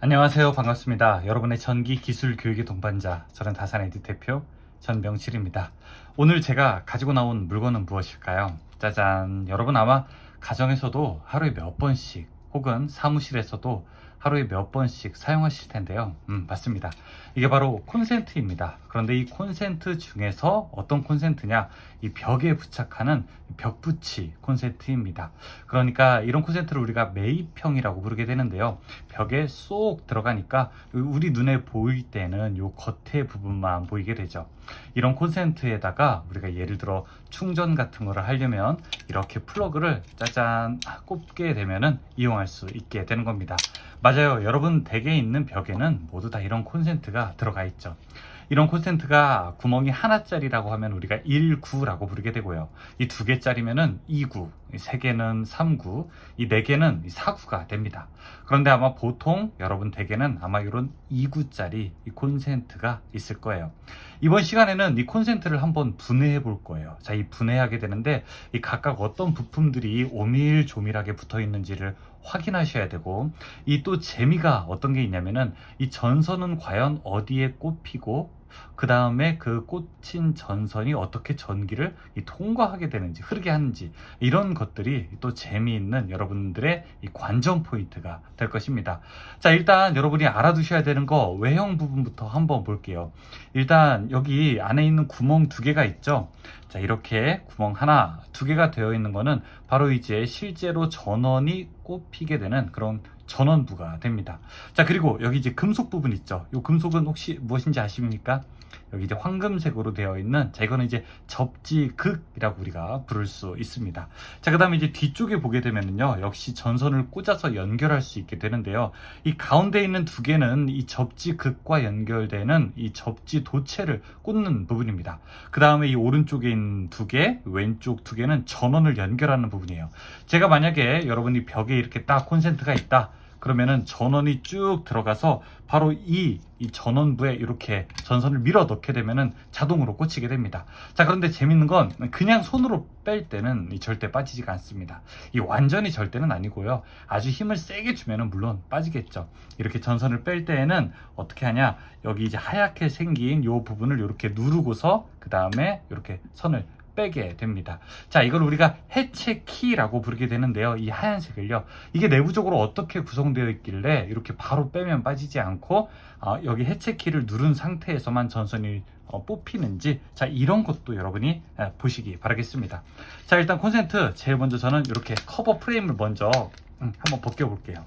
안녕하세요. 반갑습니다. 여러분의 전기 기술 교육의 동반자, 저는 다산에디 대표 전명칠입니다. 오늘 제가 가지고 나온 물건은 무엇일까요? 짜잔! 여러분 아마 가정에서도 하루에 몇 번씩 혹은 사무실에서도 하루에 몇 번씩 사용하실 텐데요. 맞습니다. 이게 바로 콘센트입니다. 그런데 이 콘센트 중에서 어떤 콘센트냐? 이 벽에 부착하는 벽붙이 콘센트입니다. 그러니까 이런 콘센트를 우리가 매입형이라고 부르게 되는데요. 벽에 쏙 들어가니까 우리 눈에 보일 때는 요 겉에 부분만 보이게 되죠. 이런 콘센트에다가 우리가 예를 들어 충전 같은 거를 하려면 이렇게 플러그를 짜잔 꼽게 되면은 이용할 수 있게 되는 겁니다. 맞아요. 여러분 댁에 있는 벽에는 모두 다 이런 콘센트가 들어가 있죠. 이런 콘센트가 구멍이 하나짜리라고 하면 우리가 1구라고 부르게 되고요. 이 2개짜리면은 2구, 3개는 3구, 이 4개는 4구가 됩니다. 그런데 아마 보통 여러분 댁에는 아마 이런 2구짜리 이 콘센트가 있을 거예요. 이번 시간에는 이 콘센트를 한번 분해해 볼 거예요. 자, 이 분해하게 되는데 이 각각 어떤 부품들이 오밀조밀하게 붙어 있는지를 확인하셔야 되고, 이 또 재미가 어떤 게 있냐면은 이 전선은 과연 어디에 꼽히고 그 다음에 그 꽂힌 전선이 어떻게 전기를 통과하게 되는지, 흐르게 하는지, 이런 것들이 또 재미있는 여러분들의 이 관전 포인트가 될 것입니다. 자, 일단 여러분이 알아두셔야 되는 거 외형 부분부터 한번 볼게요. 일단 여기 안에 있는 구멍 2개가 있죠. 자, 이렇게 구멍 하나, 2개가 되어 있는 거는 바로 이제 실제로 전원이 꼽히게 되는 그런 전원부가 됩니다. 자, 그리고 여기 이제 금속 부분 있죠. 이 금속은 혹시 무엇인지 아십니까? 여기 이제 황금색으로 되어 있는, 자, 이거는 이제 접지극이라고 우리가 부를 수 있습니다. 자, 그 다음에 이제 뒤쪽에 보게 되면요, 역시 전선을 꽂아서 연결할 수 있게 되는데요. 이 가운데 있는 2개는 이 접지극과 연결되는 이 접지 도체를 꽂는 부분입니다. 그 다음에 이 오른쪽에 있는 2개, 왼쪽 2개는 전원을 연결하는 부분이에요. 제가 만약에 여러분이 벽에 이렇게 딱 콘센트가 있다, 그러면은 전원이 쭉 들어가서 바로 이 전원부에 이렇게 전선을 밀어 넣게 되면은 자동으로 꽂히게 됩니다. 자, 그런데 재밌는 건 그냥 손으로 뺄 때는 절대 빠지지가 않습니다. 이 완전히 절대는 아니고요. 아주 힘을 세게 주면은 물론 빠지겠죠. 이렇게 전선을 뺄 때에는 어떻게 하냐? 여기 이제 하얗게 생긴 이 부분을 이렇게 누르고서 그 다음에 이렇게 선을 빼게 됩니다. 자, 이걸 우리가 해체 키라고 부르게 되는데요. 이 하얀색을요. 이게 내부적으로 어떻게 구성되어 있길래 이렇게 바로 빼면 빠지지 않고 여기 해체 키를 누른 상태에서만 전선이 뽑히는지, 자, 이런 것도 여러분이 보시기 바라겠습니다. 자, 일단 콘센트 제일 먼저 저는 이렇게 커버 프레임을 먼저 한번 벗겨 볼게요.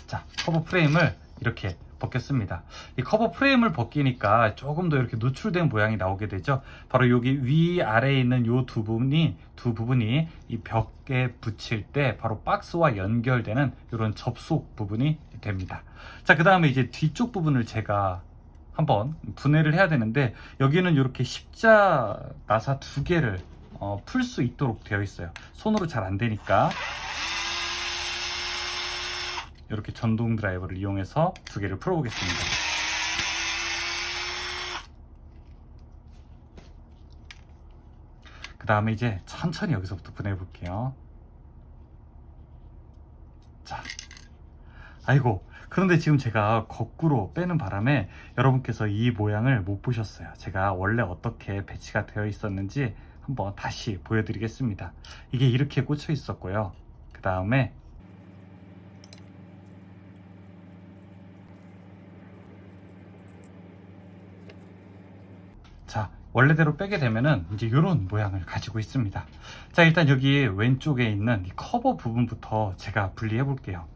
자, 커버 프레임을 이렇게 벗겼습니다. 이 커버 프레임을 벗기니까 조금 더 이렇게 노출된 모양이 나오게 되죠. 바로 여기 위아래에 있는 이 두 부분이 이 벽에 붙일 때 바로 박스와 연결되는 이런 접속 부분이 됩니다. 자, 그 다음에 이제 뒤쪽 부분을 제가 한번 분해를 해야 되는데, 여기는 이렇게 십자 나사 2개를 풀 수 있도록 되어 있어요. 손으로 잘 안 되니까 이렇게 전동 드라이버를 이용해서 2개를 풀어보겠습니다. 그 다음에 이제 천천히 여기서부터 분해해 볼게요. 자, 아이고, 그런데 지금 제가 거꾸로 빼는 바람에 여러분께서 이 모양을 못 보셨어요. 제가 원래 어떻게 배치가 되어 있었는지 한번 다시 보여드리겠습니다. 이게 이렇게 꽂혀 있었고요. 그 다음에 자, 원래대로 빼게 되면은 이제 이런 모양을 가지고 있습니다. 자, 일단 여기 왼쪽에 있는 이 커버 부분부터 제가 분리해 볼게요.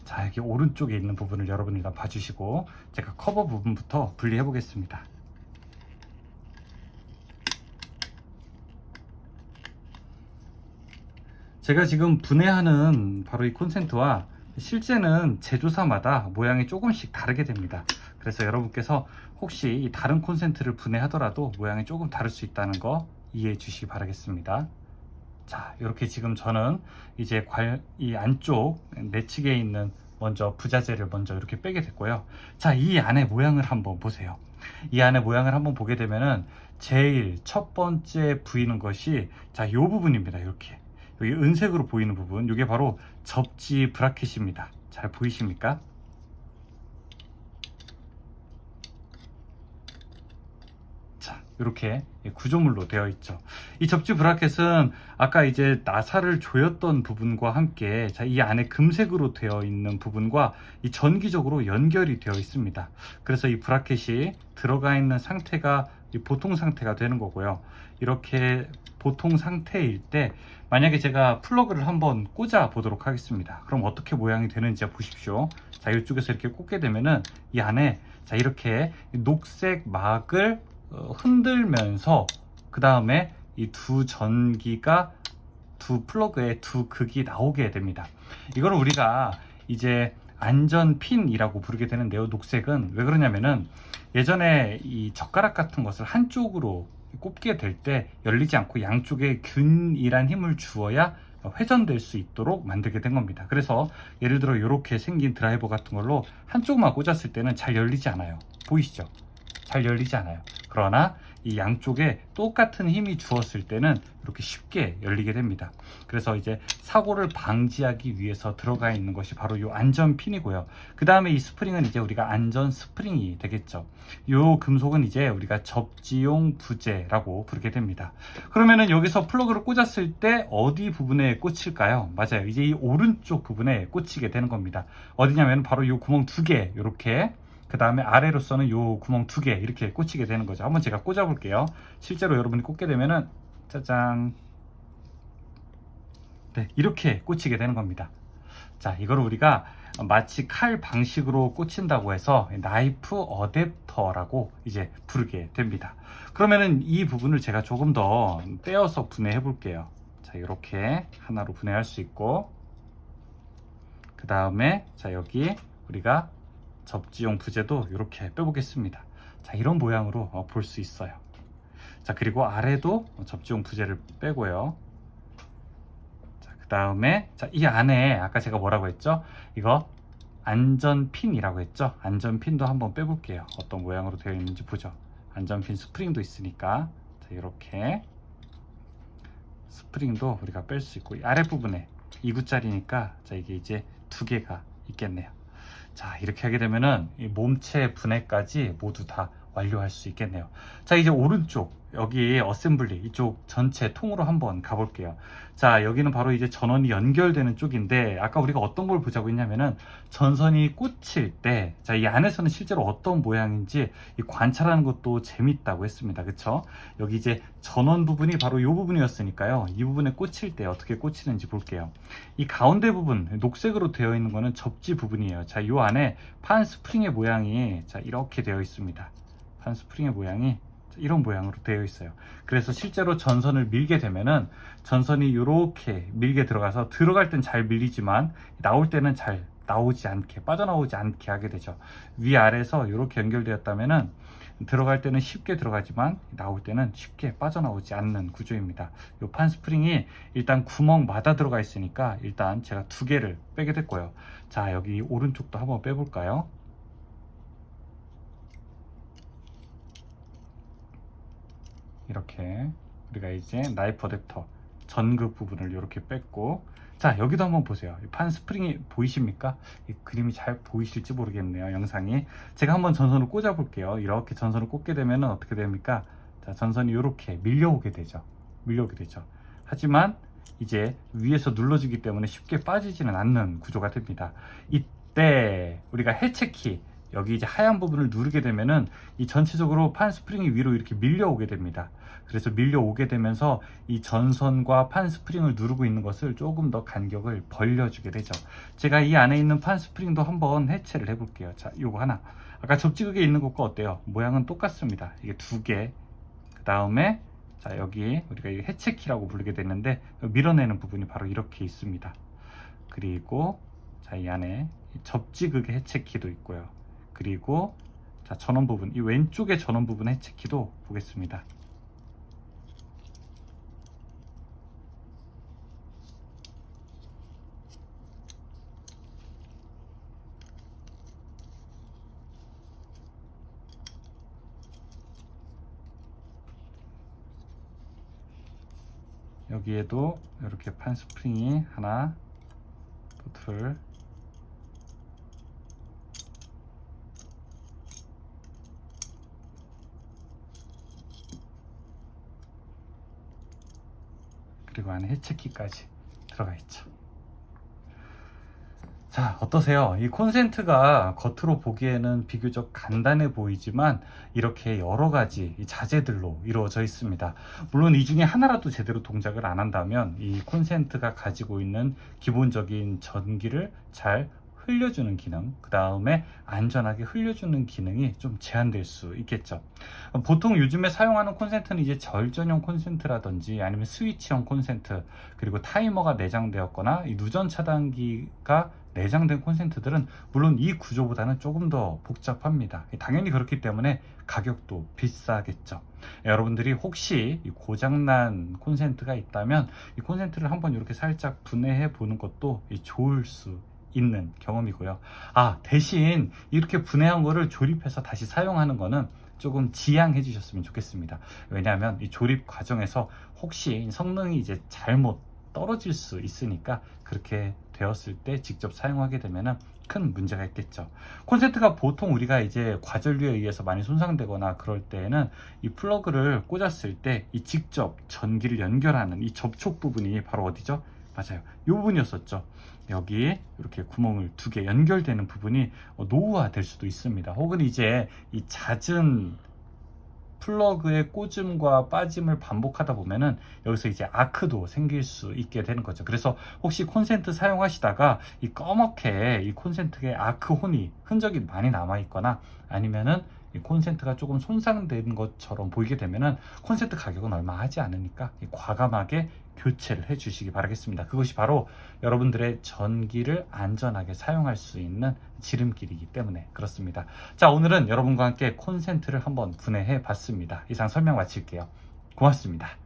자, 여기 오른쪽에 있는 부분을 여러분 일단 봐주시고, 제가 커버 부분부터 분리해 보겠습니다. 제가 지금 분해하는 바로 이 콘센트와 실제는 제조사마다 모양이 조금씩 다르게 됩니다. 그래서 여러분께서 혹시 이 다른 콘센트를 분해하더라도 모양이 조금 다를 수 있다는 거 이해해 주시기 바라겠습니다. 자, 이렇게 지금 저는 이제 이 안쪽 내측에 있는 먼저 부자재를 먼저 이렇게 빼게 됐고요. 자, 이 안에 모양을 한번 보세요. 이 안에 모양을 한번 보게 되면은 제일 첫 번째 보이는 것이, 자, 이 부분입니다. 이렇게 여기 은색으로 보이는 부분, 이게 바로 접지 브라켓입니다. 잘 보이십니까? 자, 이렇게 구조물로 되어 있죠. 이 접지 브라켓은 아까 이제 나사를 조였던 부분과 함께 자, 이 안에 금색으로 되어 있는 부분과 이 전기적으로 연결이 되어 있습니다. 그래서 이 브라켓이 들어가 있는 상태가 이 보통 상태가 되는 거고요. 이렇게 보통 상태일 때 만약에 제가 플러그를 한번 꽂아 보도록 하겠습니다. 그럼 어떻게 모양이 되는지 보십시오. 자, 이쪽에서 이렇게 꽂게 되면은 이 안에 자, 이렇게 녹색 막을 흔들면서 그 다음에 이 두 전기가 두 플러그의 두 극이 나오게 됩니다. 이걸 우리가 이제 안전핀이라고 부르게 되는데요. 녹색은 왜 그러냐면은 예전에 이 젓가락 같은 것을 한쪽으로 꼽게 될 때 열리지 않고 양쪽에 균일한 힘을 주어야 회전될 수 있도록 만들게 된 겁니다. 그래서 예를 들어 이렇게 생긴 드라이버 같은 걸로 한쪽만 꽂았을 때는 잘 열리지 않아요. 보이시죠? 잘 열리지 않아요. 그러나 이 양쪽에 똑같은 힘이 주었을 때는 이렇게 쉽게 열리게 됩니다. 그래서 이제 사고를 방지하기 위해서 들어가 있는 것이 바로 이 안전핀이고요. 그 다음에 이 스프링은 이제 우리가 안전 스프링이 되겠죠. 이 금속은 이제 우리가 접지용 부재라고 부르게 됩니다. 그러면은 여기서 플러그를 꽂았을 때 어디 부분에 꽂힐까요? 맞아요. 이제 이 오른쪽 부분에 꽂히게 되는 겁니다. 어디냐면 바로 이 구멍 두 개, 이렇게 그 다음에 아래로서는 요 구멍 두 개 이렇게 꽂히게 되는 거죠. 한번 제가 꽂아 볼게요. 실제로 여러분이 꽂게 되면은 짜잔, 네, 이렇게 꽂히게 되는 겁니다. 자, 이걸 우리가 마치 칼 방식으로 꽂힌다고 해서 나이프 어댑터라고 이제 부르게 됩니다. 그러면은 이 부분을 제가 조금 더 떼어서 분해해 볼게요. 자, 이렇게 하나로 분해할 수 있고, 그 다음에 자, 여기 우리가 접지용 부재도 이렇게 빼보겠습니다. 자, 이런 모양으로 볼 수 있어요. 자, 그리고 아래도 접지용 부재를 빼고요. 자, 그 다음에 자, 이 안에 아까 제가 뭐라고 했죠? 이거 안전핀이라고 했죠? 안전핀도 한번 빼볼게요. 어떤 모양으로 되어 있는지 보죠. 안전핀 스프링도 있으니까 자, 이렇게 스프링도 우리가 뺄 수 있고, 이 아랫부분에 2구짜리니까 자, 이게 이제 두 개가 있겠네요. 자, 이렇게 하게 되면은 이 몸체 분해까지 모두 다 완료할 수 있겠네요. 자, 이제 오른쪽 여기 어셈블리 이쪽 전체 통으로 한번 가볼게요. 자, 여기는 바로 이제 전원이 연결되는 쪽인데 아까 우리가 어떤 걸 보자고 했냐면은 전선이 꽂힐 때 자, 이 안에서는 실제로 어떤 모양인지 이 관찰하는 것도 재밌다고 했습니다. 그쵸? 여기 이제 전원 부분이 바로 이 부분이었으니까요. 이 부분에 꽂힐 때 어떻게 꽂히는지 볼게요. 이 가운데 부분 녹색으로 되어 있는 거는 접지 부분이에요. 자, 이 안에 판 스프링의 모양이 자, 이렇게 되어 있습니다. 판 스프링의 모양이 이런 모양으로 되어 있어요. 그래서 실제로 전선을 밀게 되면은 전선이 이렇게 밀게 들어가서 들어갈 땐 잘 밀리지만 나올 때는 잘 나오지 않게, 빠져나오지 않게 하게 되죠. 위아래에서 이렇게 연결되었다면은 들어갈 때는 쉽게 들어가지만 나올 때는 쉽게 빠져나오지 않는 구조입니다. 이 판 스프링이 일단 구멍마다 들어가 있으니까 일단 제가 두 개를 빼게 됐고요. 자, 여기 오른쪽도 한번 빼볼까요? 이렇게 우리가 이제 나이프 어댑터 전극 부분을 이렇게 뺐고, 자, 여기도 한번 보세요. 판 스프링이 보이십니까? 이 그림이 잘 보이실지 모르겠네요. 영상이. 제가 한번 전선을 꽂아 볼게요. 이렇게 전선을 꽂게 되면 어떻게 됩니까? 자, 전선이 이렇게 밀려오게 되죠. 밀려오게 되죠. 하지만 이제 위에서 눌러주기 때문에 쉽게 빠지지는 않는 구조가 됩니다. 이때 우리가 해체키, 여기 이제 하얀 부분을 누르게 되면은 이 전체적으로 판 스프링이 위로 이렇게 밀려오게 됩니다. 그래서 밀려오게 되면서 이 전선과 판 스프링을 누르고 있는 것을 조금 더 간격을 벌려주게 되죠. 제가 이 안에 있는 판 스프링도 한번 해체를 해볼게요. 자, 요거 하나. 아까 접지극에 있는 것과 어때요? 모양은 똑같습니다. 이게 두 개. 그 다음에 자, 여기 우리가 이 해체키라고 부르게 됐는데 밀어내는 부분이 바로 이렇게 있습니다. 그리고 자, 이 안에 접지극의 해체키도 있고요. 그리고 자, 전원 부분, 이 왼쪽의 전원 부분 해체키도 보겠습니다. 여기에도 이렇게 판 스프링이 하나, 또 둘, 그리고 안에 해체키까지 들어가 있죠. 자, 어떠세요? 이 콘센트가 겉으로 보기에는 비교적 간단해 보이지만 이렇게 여러 가지 이 자재들로 이루어져 있습니다. 물론 이 중에 하나라도 제대로 동작을 안 한다면 이 콘센트가 가지고 있는 기본적인 전기를 잘 흘려주는 기능, 그 다음에 안전하게 흘려주는 기능이 좀 제한될 수 있겠죠. 보통 요즘에 사용하는 콘센트는 이제 절전형 콘센트라든지 아니면 스위치형 콘센트, 그리고 타이머가 내장되었거나 이 누전 차단기가 내장된 콘센트들은 물론 이 구조보다는 조금 더 복잡합니다. 당연히 그렇기 때문에 가격도 비싸겠죠. 여러분들이 혹시 이 고장난 콘센트가 있다면 이 콘센트를 한번 이렇게 살짝 분해해 보는 것도 좋을 수 있는 경험이고요. 대신 이렇게 분해한 거를 조립해서 다시 사용하는 거는 조금 지양해 주셨으면 좋겠습니다. 왜냐하면 이 조립 과정에서 혹시 성능이 이제 잘못 떨어질 수 있으니까 그렇게 되었을 때 직접 사용하게 되면은 큰 문제가 있겠죠. 콘센트가 보통 우리가 이제 과전류에 의해서 많이 손상되거나 그럴 때에는 이 플러그를 꽂았을 때 이 직접 전기를 연결하는 이 접촉 부분이 바로 어디죠? 맞아요. 이 부분이었었죠. 여기 이렇게 구멍을 2개 연결되는 부분이 노후화 될 수도 있습니다. 혹은 이제 이 잦은 플러그의 꽂음과 빠짐을 반복하다 보면은 여기서 이제 아크도 생길 수 있게 되는 거죠. 그래서 혹시 콘센트 사용하시다가 이 꺼멓게 이 콘센트의 아크 혼이 흔적이 많이 남아 있거나 아니면은 이 콘센트가 조금 손상된 것처럼 보이게 되면은 콘센트 가격은 얼마 하지 않으니까 과감하게 교체를 해 주시기 바라겠습니다. 그것이 바로 여러분들의 전기를 안전하게 사용할 수 있는 지름길이기 때문에 그렇습니다. 자, 오늘은 여러분과 함께 콘센트를 한번 분해해 봤습니다. 이상 설명 마칠게요. 고맙습니다.